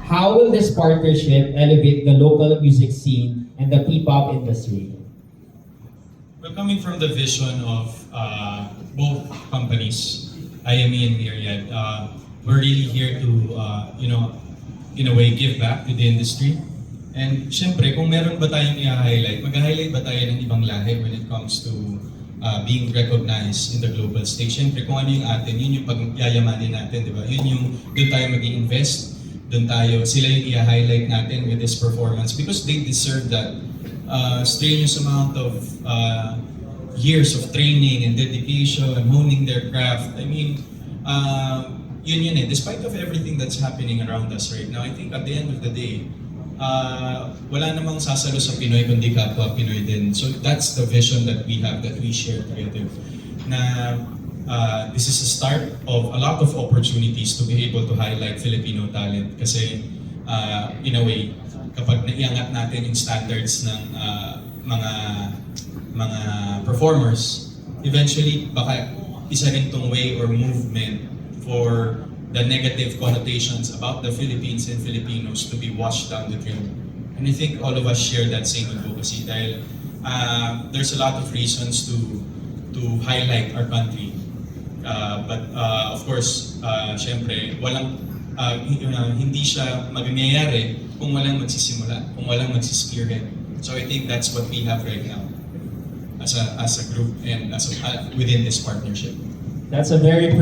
How will this partnership elevate the local music scene and the P-pop industry? Well, coming from the vision of both companies, IME and Myriad, we're really here to, in a way, give back to the industry. And syempre, kung meron ba tayong i-highlight, mag-highlight ba tayo ng ibang lahi when it comes to being recognized in the global stage? Syempre, kung ano yung atin, yun yung pagyayamanin natin, di ba? Yun yung doon tayo mag-i-invest, doon tayo, sila yung i-highlight natin with this performance because they deserve that strenuous amount of years of training and dedication, honing their craft. I mean, yun eh. Despite of everything that's happening around us right now, I think at the end of the day, wala namang sasalo sa Pinoy kundi kapwa Pinoy din. So that's the vision that we have, that we share together. Na this is a start of a lot of opportunities to be able to highlight Filipino talent kasi in a way, kapag naiangat natin yung standards ng mga performers, eventually baka isa rin tong way or movement for the negative connotations about the Philippines and Filipinos to be washed down the drain. And I think all of us share that same advocacy dahil there's a lot of reasons to highlight our country. But of course, syempre, hindi siya mangyayari kung walang magsisimula, kung walang magsispearhead. So I think that's what we have right now as a group and within this partnership. That's a very